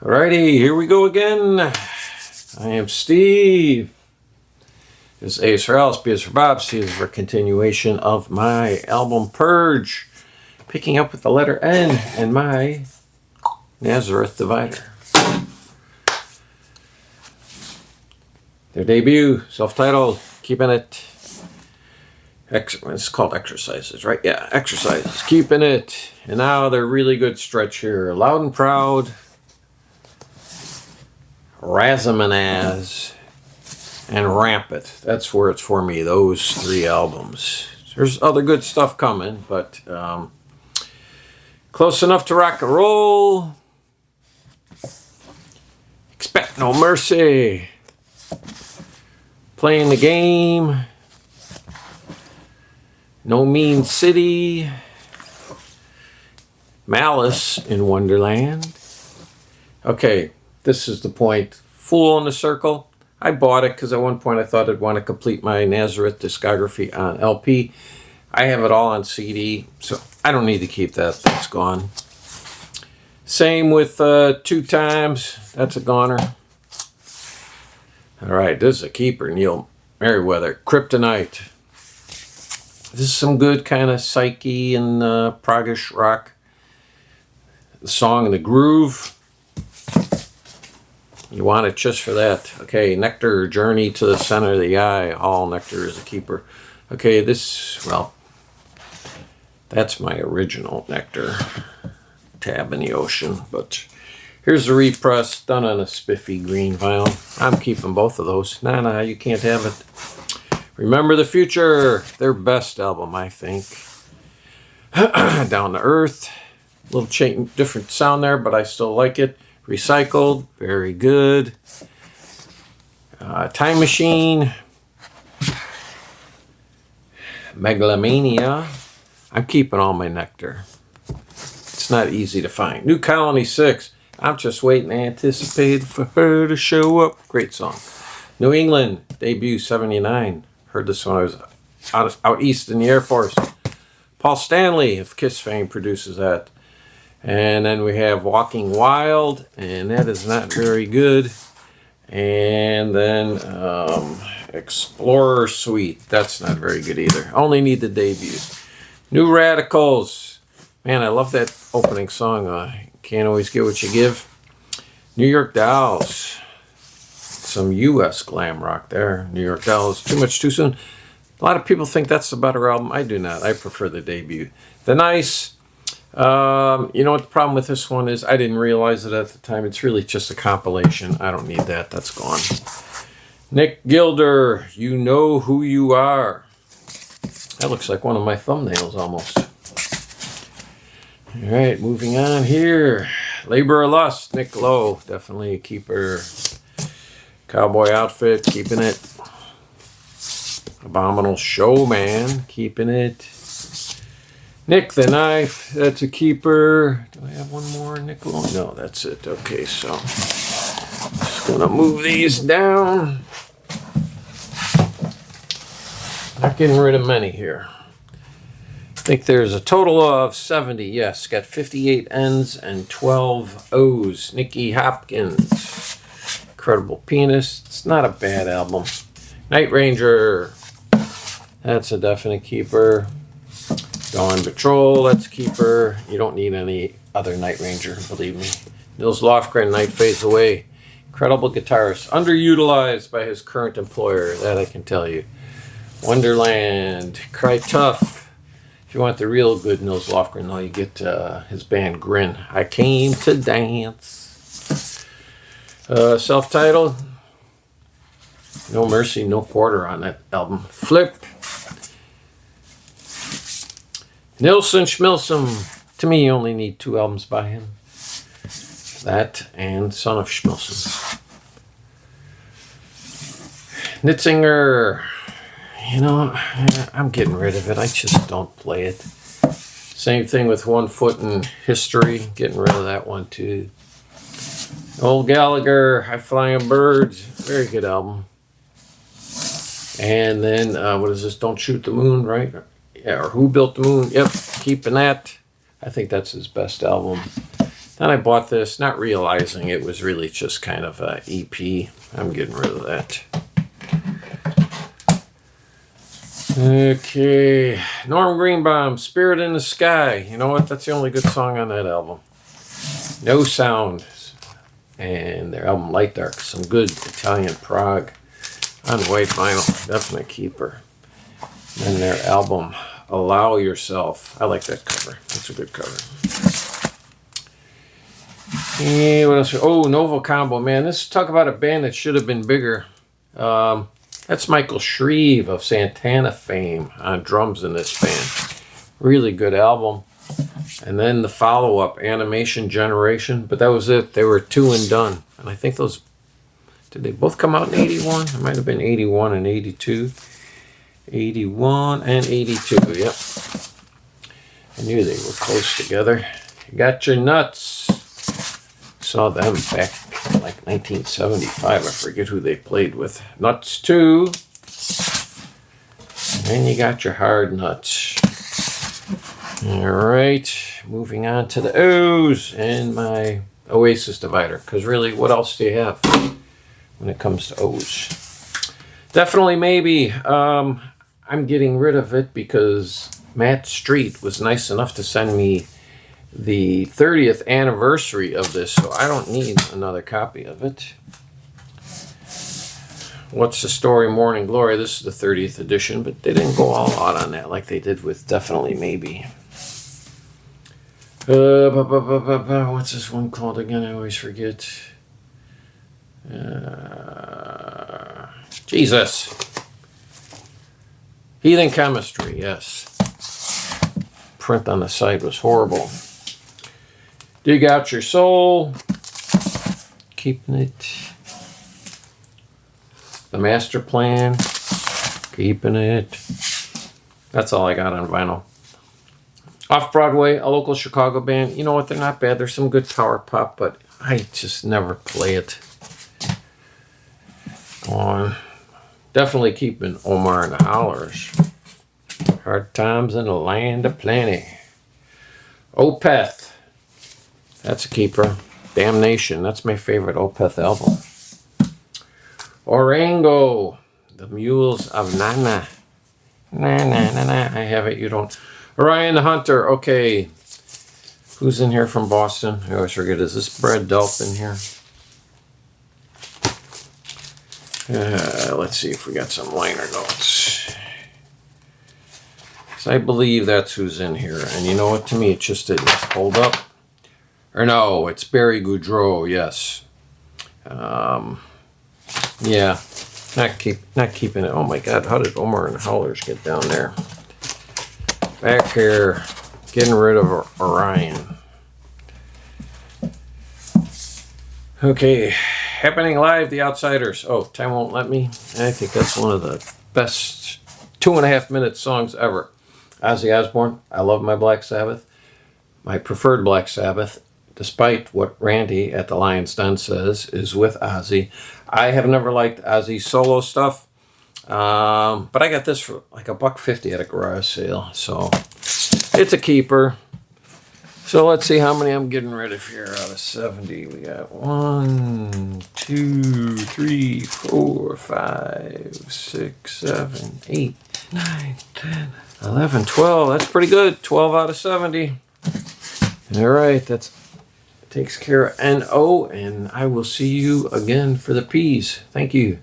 Alrighty, here we go again. I am Steve. This is A is for Alice, B is for Bob, C is for continuation of my album Purge. Picking up with the letter N and my Nazareth divider. Their debut, self-titled, Keeping It. It's called Exercises, right? Yeah, Exercises, Keeping It. And now they're really good stretch here. Loud and Proud, Razamanaz, and Rampant. That's where it's for me, those three albums. There's other good stuff coming, but close enough to rock and roll. Expect No Mercy. Playing the Game. No Mean City. Malice in Wonderland. Okay, this is the point. Fool in the Circle. I bought it because at one point I thought I'd want to complete my Nazareth discography on LP. I have it all on CD, so I don't need to keep that. That's gone. Same with Two Times. That's a goner. All right, this is a keeper. Neil Merriweather, Kryptonite. This is some good kind of psyche and proggish rock. The song and the groove. You want it just for that. Okay, Nectar, Journey to the Center of the Eye. All Nectar is a keeper. Okay, this, well, that's my original Nectar. Tab in the Ocean. But here's the repress done on a spiffy green vinyl. I'm keeping both of those. Nah, you can't have it. Remember the Future. Their best album, I think. Down to Earth. A little change, different sound there, but I still like it. Recycled, very good. Time Machine. Megalomania. I'm keeping all my Nectar. It's not easy to find. New Colony 6. I'm just waiting, anticipated for her to show up. Great song. New England, debut 79. Heard this when I was out east in the Air Force. Paul Stanley of Kiss fame produces that. And then we have Walking Wild, and that is not very good. And then Explorer Suite. That's not very good either. Only need the debut. New Radicals. Man, I love that opening song. Can't Always Get What You Give. New York Dolls. Some U.S. glam rock there. New York Dolls. Too Much Too Soon. A lot of people think that's a better album. I do not. I prefer the debut. The Nice. You know what the problem with this one is? I didn't realize it at the time. It's really just a compilation. I don't need that. That's gone. Nick Gilder, You Know Who You Are. That looks like one of my thumbnails almost. All right, moving on here. Labor of Lust, Nick Lowe, definitely a keeper. Cowboy Outfit, keeping it. Abominable Showman, keeping it. Nick the Knife, that's a keeper. Do I have one more, Nick Lowe? No, that's it. Okay, so just gonna move these down. Not getting rid of many here. I think there's a total of 70. Yes, got 58 N's and 12 O's. Nicky Hopkins, incredible pianist. It's not a bad album. Night Ranger, that's a definite keeper. Dawn Patrol, that's a keeper. You don't need any other Night Ranger, believe me. Nils Lofgren, Night Fades Away. Incredible guitarist. Underutilized by his current employer, that I can tell you. Wonderland, Cry Tough. If you want the real good Nils Lofgren, though, you get his band Grin. I Came to Dance. Self-titled. No Mercy, No Quarter on that album. Flip. Nilsson Schmilsson. To me, you only need 2 albums by him. That and Son of Schmilsson. Nitzinger. You know, I'm getting rid of it. I just don't play it. Same thing with One Foot in History. Getting rid of that one too. Old Gallagher, High Flying Birds. Very good album. And then, what is this? Don't Shoot the Moon, right? Yeah, or Who Built the Moon? Yep, keeping that. I think that's his best album. Then I bought this, not realizing it was really just kind of a EP. I'm getting rid of that. Okay, Norm Greenbaum, Spirit in the Sky. You know what? That's the only good song on that album. No Sound. And their album Light Dark. Some good Italian prog on white vinyl. Definitely a keeper. And their album Allow Yourself. I like that cover. That's a good cover. And what else? Oh, Novo Combo. Man, talk about a band that should have been bigger. That's Michael Shreve of Santana fame on drums in this band. Really good album. And then the follow-up, Animation Generation. But that was it. They were 2 and done. And I think those... Did they both come out in 81? It might have been 81 and 82. 81 and 82, yep. I knew they were close together. You Got Your Nuts. Saw them back in like 1975. I forget who they played with. Nuts 2. And then you got your Hard Nuts. All right. Moving on to the O's and my Oasis divider. Because really, what else do you have when it comes to O's? Definitely Maybe. I'm getting rid of it because Matt Street was nice enough to send me the 30th anniversary of this, so I don't need another copy of it. What's the Story? Morning Glory. This is the 30th edition, but they didn't go all out on that like they did with Definitely Maybe. What's this one called again? I always forget. Jesus. Heathen Chemistry, yes. Print on the side was horrible. Dig Out Your Soul. Keeping it. The Master Plan. Keeping it. That's all I got on vinyl. Off-Broadway, a local Chicago band. You know what? They're not bad. There's some good power pop, but I just never play it. Go on. Definitely keeping Omar and the Hollers. Hard Times in the Land of Plenty. Opeth. That's a keeper. Damnation. That's my favorite Opeth album. Orango. The Mules of Nana. Na na na na. I have it. You don't. Orion the Hunter. Okay. Who's in here from Boston? I always forget. Is this Brad Delp in here? Let's see if we got some liner notes. So I believe that's who's in here. And you know what? To me, it just didn't hold up. Or no, it's Barry Goudreau. Yes. Yeah. Not keeping it. Oh my God! How did Omar and Howlers get down there? Back here, getting rid of Orion. Okay. Happening Live, The Outsiders. Oh, time won't let me. I think that's one of the best 2.5 minute songs ever. Ozzy Osbourne, I love my Black Sabbath. My preferred Black Sabbath, despite what Randy at the Lion's Den says, is with Ozzy. I have never liked Ozzy's solo stuff, but I got this for like $1.50 at a garage sale, so it's a keeper. So let's see how many I'm getting rid of here out of 70. We got 1, 2, 3, 4, 5, 6, 7, 8, 9, 10, 11, 12. That's pretty good. 12 out of 70. All right, that takes care of NO, and I will see you again for the P's. Thank you.